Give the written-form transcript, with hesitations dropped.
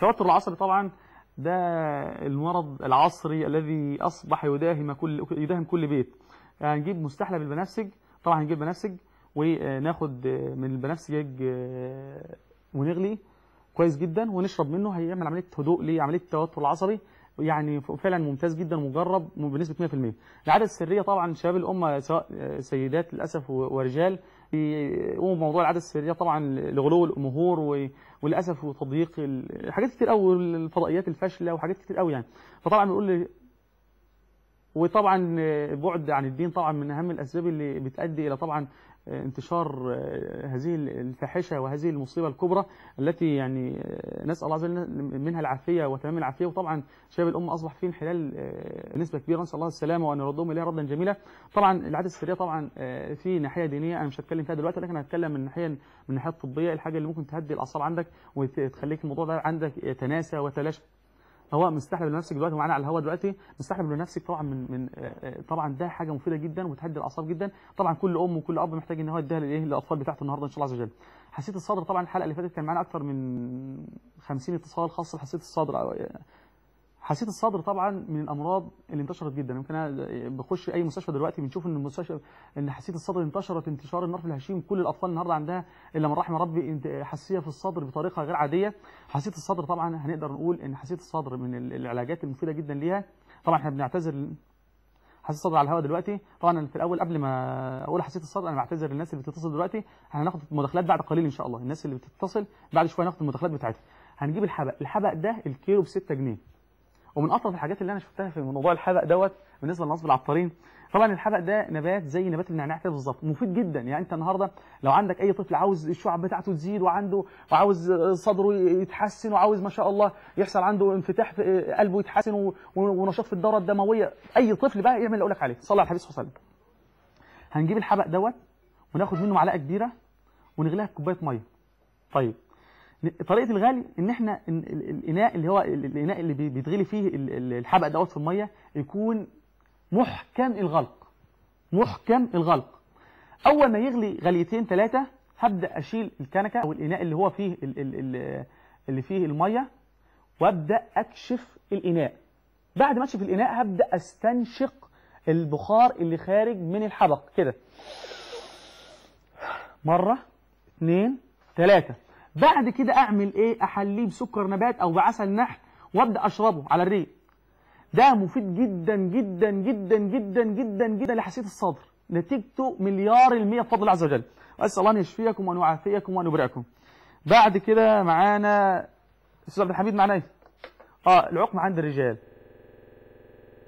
التوتر العصبي طبعا ده المرض العصري الذي اصبح يداهم كل بيت. يعني نجيب مستحلى بالبنفسج، طبعا هنجيب بنفسج وناخد من البنفسج ونغلي كويس جدا ونشرب منه، هيعمل عمليه هدوء لعمليه التوتر العصبي، يعني فعلا ممتاز جدا ومجرب بنسبه 100%. العاده السريه طبعا شباب الامه سواء سيدات للاسف ورجال بيقوموا بموضوع العاده السريه طبعا لغلو الجمهور وللاسف وتضييق حاجات كتير قوي، الفضائيات الفاشله وحاجات كتير قوي يعني. فطبعا بنقول وطبعا بعد عن الدين طبعا من اهم الاسباب اللي بتؤدي الى طبعا انتشار هذه الفاحشه وهذه المصيبه الكبرى التي يعني نسال الله عز وجل منها العافيه وتمام العافيه. وطبعا شباب الامه اصبح فيه انحلال نسبه كبيره، نسال الله السلامه وان يردهم اليها ردا جميلا. طبعا العاده السريه طبعا في ناحيه دينيه انا مش هتكلم فيها دلوقتي، لكن هتكلم من الناحيه الطبيه، الحاجه اللي ممكن تهدي الاعصاب عندك وتخليك الموضوع ده عندك يتناسى وتلاشى. هو مستحلب لنفسك دلوقتي ومعانا على الهواء دلوقتي، مستحلب لنفسك طبعا من طبعا ده حاجه مفيده جدا وتهدي الاعصاب جدا. طبعا كل ام وكل اب محتاج ان هو يديها للاطفال بتاعته النهارده ان شاء الله عز وجل. حساسيه الصدر طبعا الحلقه اللي فاتت كان معانا اكثر من 50 اتصال خاص بحساسيه الصدر. حساسيه الصدر طبعا من الامراض اللي انتشرت جدا. يمكن انا بخش اي مستشفى دلوقتي بنشوف ان المستشفى ان حساسيه الصدر انتشرت انتشار النار في الهشيم، كل الاطفال النهارده عندها الا من رحم ربي حساسيه في الصدر بطريقه غير عاديه. حساسيه الصدر طبعا هنقدر نقول ان حساسيه الصدر من العلاجات المفيده جدا ليها. طبعا احنا بنعتذر حساسيه الصدر على الهواء دلوقتي. طبعا في الاول قبل ما اقول حساسيه الصدر انا بعتذر للناس اللي بتتصل دلوقتي، هناخد مداخلات بعد قليل ان شاء الله. الناس اللي بتتصل بعد شويه ناخد المداخلات بتاعتها. هنجيب الحبق ده الكيلو ب 6 جنيه، ومن اطرف الحاجات اللي انا شفتها في موضوع الحبق دوت بالنسبه للنصب العطارين. طبعا الحبق ده نبات زي نبات النعناع كده بالظبط، مفيد جدا. يعني انت النهارده لو عندك اي طفل عاوز الشعب بتاعته تزيد وعاوز صدره يتحسن وعاوز ما شاء الله يحصل عنده انفتاح في قلبه يتحسن ونشاط في الدوره الدمويه، اي طفل بقى يعمل اللي اقول لك عليه. صلى على الحبيب صلى الله عليه وسلم. هنجيب الحبق دوت وناخد منه معلقه كبيره ونغليها بكوبايه ميه. طيب طريقه الغلي ان احنا الاناء اللي هو الاناء اللي بيتغلي فيه الحبق دوت في الميه يكون محكم الغلق. محكم الغلق. اول ما يغلي غليتين ثلاثه هبدا اشيل الكنكه او الاناء اللي هو فيه اللي فيه الميه وابدا اكشف الاناء. بعد ما اكشف الاناء هبدا استنشق البخار اللي خارج من الحبق كده مره اثنين ثلاثه. بعد كده اعمل ايه؟ احليه بسكر نبات او بعسل نحل وابدا اشربه على الريق. ده مفيد جدا جدا جدا جدا جدا جدا لحساسيه الصدر، نتيجته مليار المية بفضل الله عز وجل. واسال الله ان يشفيكم وان يعافيكم وان يبرئكم. بعد كده معانا استاذ عبد الحميد. معانا ايه؟ العقم عند الرجال.